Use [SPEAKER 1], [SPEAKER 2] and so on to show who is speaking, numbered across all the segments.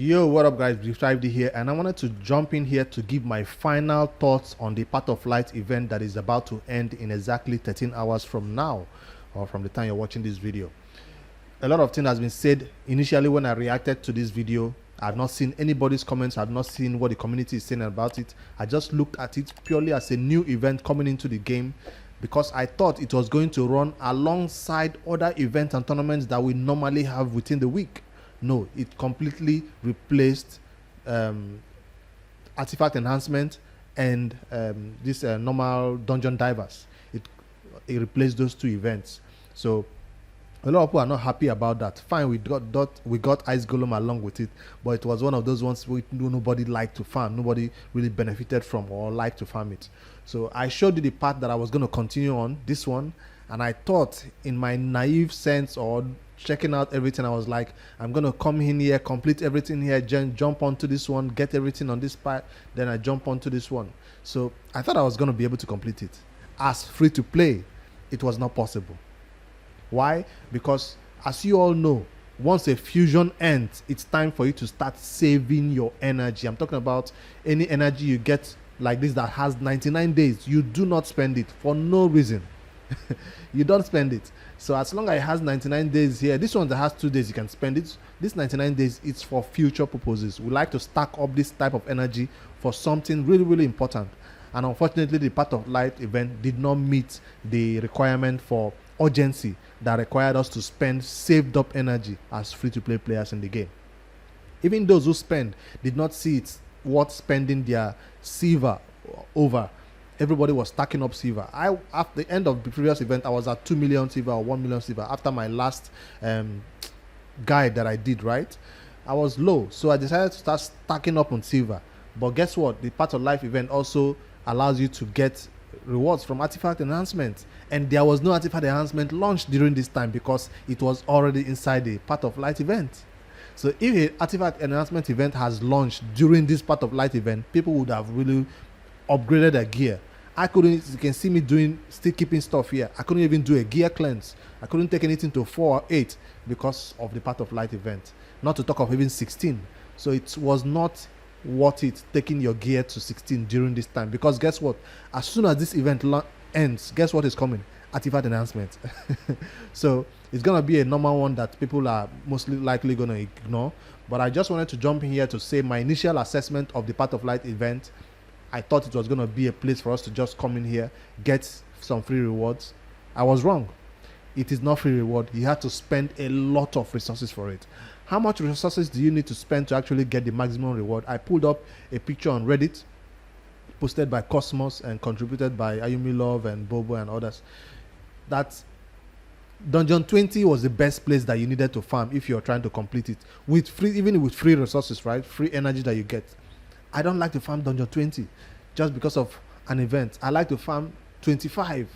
[SPEAKER 1] Yo, what up guys, Brief here, and I wanted to jump in here to give my final thoughts on the Path of Light event that is about to end in exactly 13 hours from now, or from the time you're watching this video. A lot of things has been said initially when I reacted to this video. I've not seen anybody's comments. I've not seen what the community is saying about it. I just looked at it purely as a new event coming into the game, because I thought it was going to run alongside other events and tournaments that we normally have within the week. No, it completely replaced artifact enhancement and this normal dungeon divers. It replaced those two events. So a lot of people are not happy about that. Fine, we got icegolem along with it, but it was one of those ones where nobody liked to farm. Nobody really benefited from or liked to farm it. So I showed you the path that I was going to continue on, this one, and I thought in my naive sense or checking out everything, I was like, I'm going to come in here, complete everything here, jump onto this one, get everything on this part, then I jump onto this one. So I thought I was going to be able to complete it. As free to play, it was not possible. Why? Because as you all know, once a fusion ends, it's time for you to start saving your energy. I'm talking about any energy you get like this that has 99 days. You do not spend it for no reason. You don't spend it. So as long as it has 99 days here, this one that has 2 days, you can spend it. This 99 days, it's for future purposes. We like to stack up this type of energy for something really, really important. And unfortunately, the Path of Light event did not meet the requirement for urgency that required us to spend saved up energy as free-to-play players in the game. Even those who spend did not see it worth spending their silver over. Everybody was stacking up silver. At the end of the previous event, I was at 2 million silver or 1 million silver after my last guide that I did, right? I was low, so I decided to start stacking up on silver. But guess what? The Path of Life event also allows you to get rewards from artifact enhancement, and there was no artifact enhancement launched during this time because it was already inside the Path of Light event. So if an artifact enhancement event has launched during this Path of Light event, people would have really upgraded their gear. I couldn't, you can see me still keeping stuff here. I couldn't even do a gear cleanse. I couldn't take anything to 4 or 8 because of the Path of Light event, not to talk of even 16. So it was not worth it taking your gear to 16 during this time, because guess what, as soon as this event ends, guess what is coming? Artifact enhancement. So it's gonna be a normal one that people are mostly likely gonna ignore. But I just wanted to jump in here to say my initial assessment of the Path of Light event. I thought it was gonna be a place for us to just come in here, get some free rewards. I was wrong. It is not free reward. You have to spend a lot of resources for it. How much resources do you need to spend to actually get the maximum reward? I pulled up a picture on Reddit, posted by Cosmos and contributed by Ayumi Love and Bobo and others, that Dungeon 20 was the best place that you needed to farm if you're trying to complete it. With free, even with free resources, right? Free energy that you get. I don't like to farm Dungeon 20 just because of an event. I like to farm 25.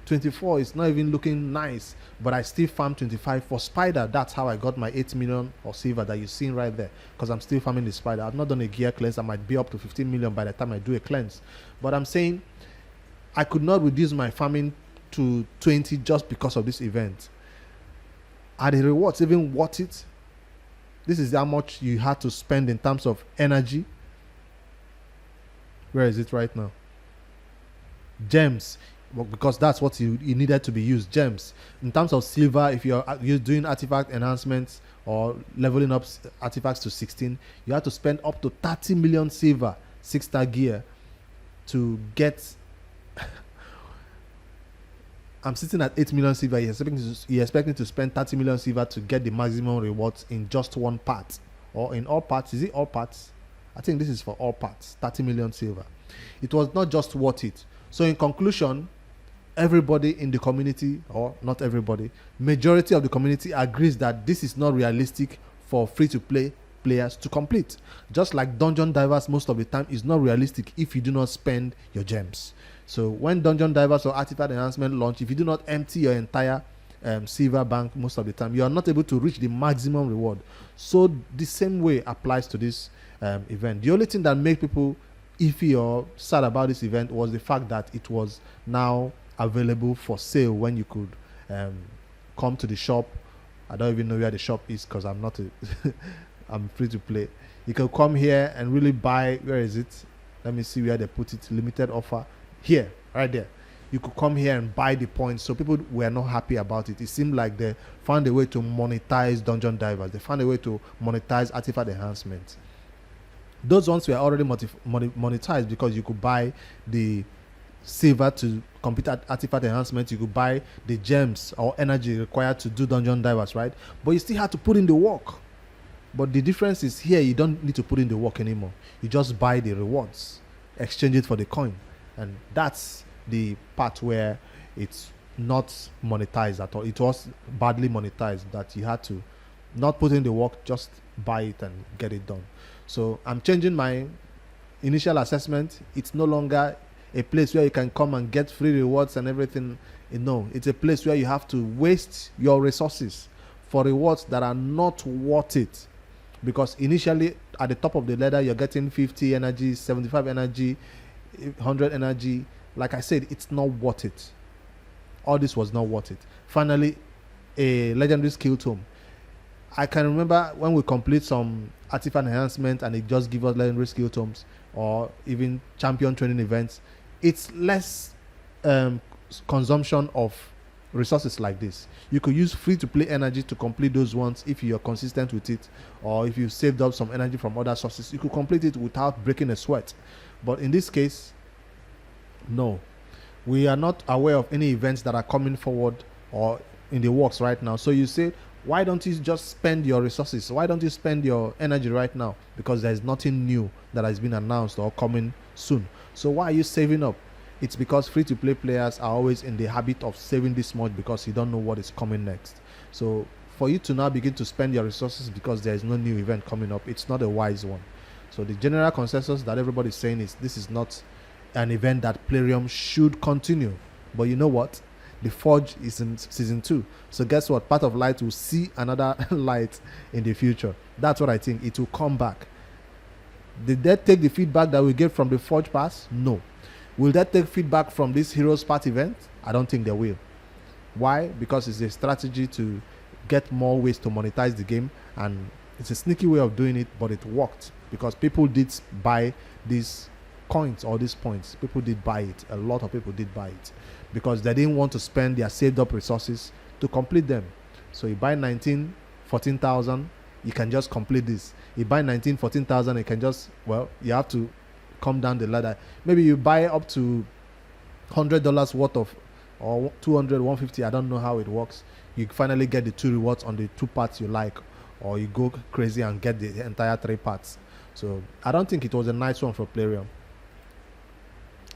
[SPEAKER 1] 24 is not even looking nice, but I still farm 25 for spider. That's how I got my 8 million or silver that you're seeing right there, because I'm still farming the spider. I've not done a gear cleanse. I might be up to 15 million by the time I do a cleanse, but I'm saying I could not reduce my farming to 20 just because of this event. Are the rewards even worth it? This is how much you had to spend in terms of energy. Where is it right now? Gems, because that's what you needed to be used. Gems. In terms of silver, if you're doing artifact enhancements or leveling up artifacts to 16, you have to spend up to 30 million silver, 6-star gear, to get I'm sitting at 8 million silver. You're expecting to spend 30 million silver to get the maximum rewards in just one part, or in all parts. Is it all parts? I think this is for all parts. 30 million silver. It was not just worth it. So in conclusion, everybody in the community, or not everybody, majority of the community agrees that this is not realistic for free-to-play players to complete. Just like Dungeon Divers most of the time is not realistic if you do not spend your gems. So when Dungeon Divers or Artifact Enhancement launch, if you do not empty your entire silver bank most of the time, you are not able to reach the maximum reward. So the same way applies to this event. The only thing that made people iffy or sad about this event was the fact that it was now available for sale when you could come to the shop. I don't even know where the shop is because I'm not I'm free to play. You can come here and really buy. Where is it? Let me see where they put it. Limited offer. Here, right there. You could come here and buy the points. So people were not happy about it. It seemed like they found a way to monetize dungeon divers. They found a way to monetize artifact enhancements. Those ones were already monetized because you could buy the silver to complete artifact enhancement. You could buy the gems or energy required to do dungeon divers, right? But you still had to put in the work. But the difference is here, you don't need to put in the work anymore. You just buy the rewards, exchange it for the coin. And that's the part where it's not monetized at all. It was badly monetized, that you had to not put in the work, just buy it and get it done. So I'm changing my initial assessment. It's no longer a place where you can come and get free rewards and everything. No, it's a place where you have to waste your resources for rewards that are not worth it. Because initially at the top of the ladder, you're getting 50 energy, 75 energy, 100 energy. Like I said, it's not worth it. All this was not worth it. Finally, a legendary skill tome. I can remember when we complete some artifact enhancement and it just gives us legendary skill tomes, or even champion training events. It's less consumption of resources like this. You could use free to play energy to complete those ones if you're consistent with it, or if you've saved up some energy from other sources, you could complete it without breaking a sweat. But in this case, no, we are not aware of any events that are coming forward or in the works right now. So you say, why don't you just spend your resources? Why don't you spend your energy right now? Because there's nothing new that has been announced or coming soon. So why are you saving up? It's because free-to-play players are always in the habit of saving this much because you don't know what is coming next. So for you to now begin to spend your resources because there is no new event coming up, it's not a wise one. So the general consensus that everybody is saying is this is not an event that Plarium should continue. But you know what? The Forge is in season 2. So guess what? Path of Light will see another light in the future. That's what I think. It will come back. Did they take the feedback that we get from the Forge Pass? No. Will they take feedback from this Heroes Path event? I don't think they will. Why? Because it's a strategy to get more ways to monetize the game, and it's a sneaky way of doing it, but it worked because people did buy these coins or these points. People did buy it. A lot of people did buy it because they didn't want to spend their saved up resources to complete them. So you buy 19, 14,000, you can just complete this. You buy 19, 14,000, you can just, well, you have to come down the ladder. Maybe you buy up to $100 worth of, or 200, 150, I don't know how it works. You finally get the 2 rewards on the 2 parts you like, or you go crazy and get the entire 3 parts. So I don't think it was a nice one for Plarium.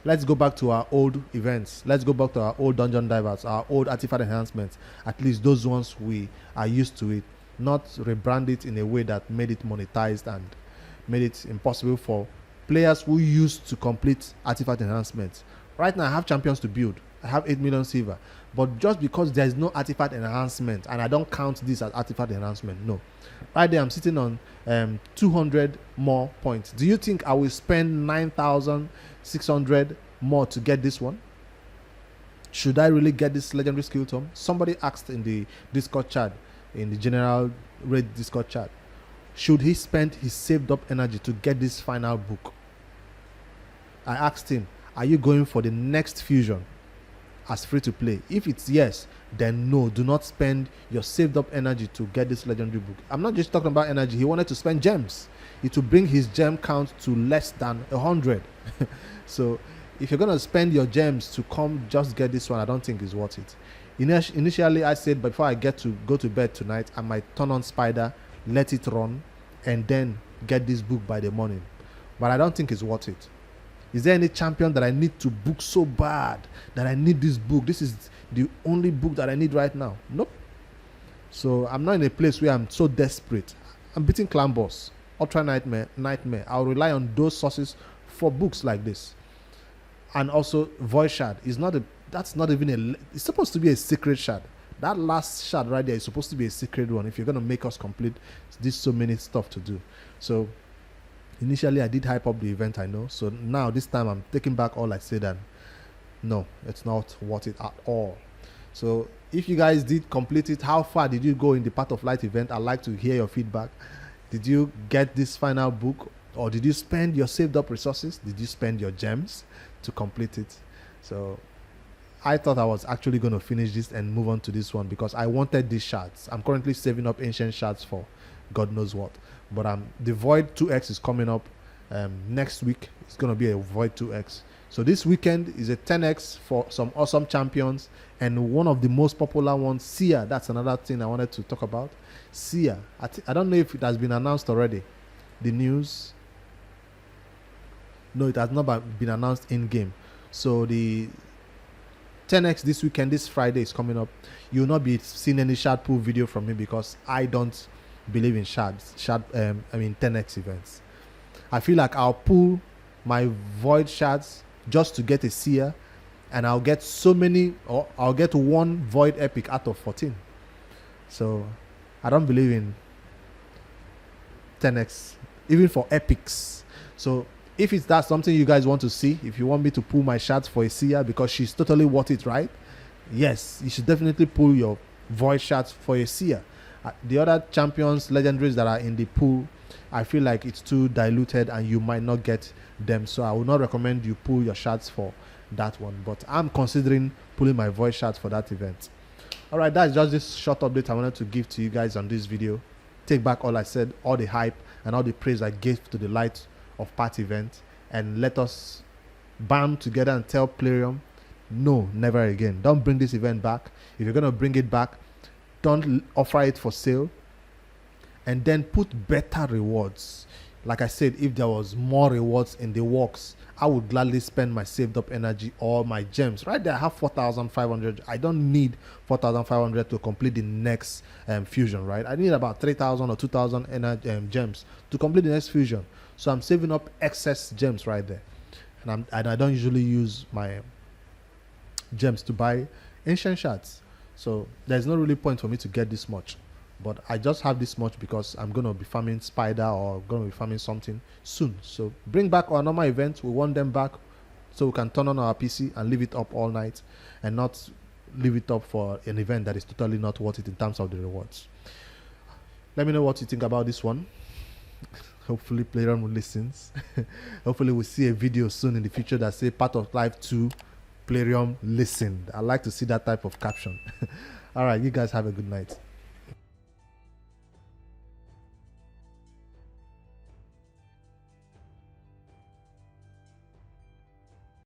[SPEAKER 1] Let's go back to our old events. Let's go back to our old dungeon divers, our old artifact enhancements, at least those ones we are used to it. Not rebrand it in a way that made it monetized and made it impossible for players who used to complete artifact enhancements. Right now I have champions to build. I have 8 million silver. But just because there is no artifact enhancement, and I don't count this as artifact enhancement, no. Right there I'm sitting on 200 more points. Do you think I will spend 9,600 more to get this one? Should I really get this legendary skill tome? Somebody asked in the Discord chat, in the general raid Discord chat, should he spend his saved up energy to get this final book? I asked him, are you going for the next fusion as free to play? If it's yes, then no, do not spend your saved up energy to get this legendary book. I'm not just talking about energy. He wanted to spend gems. It will bring his gem count to less than 100. So if you're going to spend your gems to come just get this one, I don't think it's worth it. Initially I said before I get to go to bed tonight, I might turn on Spider, let it run, and then get this book by the morning. But I don't think it's worth it. Is there any champion that I need to book so bad that I need this book? This is the only book that I need right now. Nope. So I'm not in a place where I'm so desperate. I'm beating Clan Boss, Ultra Nightmare. I'll rely on those sources for books like this. And also Void Shard is not a, that's not even a, it's supposed to be a secret shard. That last shard right there is supposed to be a secret one if you're going to make us complete this so many stuff to do. So initially I did hype up the event, I know. So now this time I'm taking back all I said, and no, it's not worth it at all. So if you guys did complete it, how far did you go in the Path of Light event? I'd like to hear your feedback. Did you get this final book, or did you spend your saved up resources? Did you spend your gems to complete it? So I thought I was actually going to finish this and move on to this one because I wanted these shards. I'm currently saving up ancient shards for God knows what. But the Void 2X is coming up next week. It's going to be a Void 2X. So this weekend is a 10X for some awesome champions. And one of the most popular ones, Sia. That's another thing I wanted to talk about. Sia. I don't know if it has been announced already. The news. No, it has not been announced in-game. So the 10X this weekend, this Friday is coming up. You will not be seeing any shard pool video from me because I don't believe in 10X events. I feel like I'll pull my void shards just to get a seer, and I'll get so many, or I'll get one void epic out of 14. So I don't believe in 10X, even for epics. So if it's that something you guys want to see, if you want me to pull my shards for a seer because she's totally worth it, right? Yes, you should definitely pull your void shards for a seer. The other champions, legendaries that are in the pool, I feel like it's too diluted and you might not get them. So I would not recommend you pull your shards for that one. But I'm considering pulling my void shards for that event. Alright, that's just this short update I wanted to give to you guys on this video. Take back all I said, all the hype and all the praise I gave to the Light of Path event, and let us band together and tell Plarium, no, never again. Don't bring this event back. If you're going to bring it back, don't offer it for sale, and then put better rewards. Like I said, if there was more rewards in the works, I would gladly spend my saved up energy or my gems. Right there I have 4,500. I don't need 4,500 to complete the next fusion, right? I need about 3,000 or 2,000 gems to complete the next fusion. So I'm saving up excess gems right there, and I don't usually use my gems to buy ancient shards. So there's no really point for me to get this much, but I just have this much because I'm going to be farming spider or going to be farming something soon. So bring back our normal events. We want them back so we can turn on our PC and leave it up all night, and not leave it up for an event that is totally not worth it in terms of the rewards. Let me know what you think about this one. Hopefully Plarium will listen. Hopefully we'll see a video soon in the future that say part of life 2 Plarium listened. I like to see that type of caption. All right, you guys have a good night.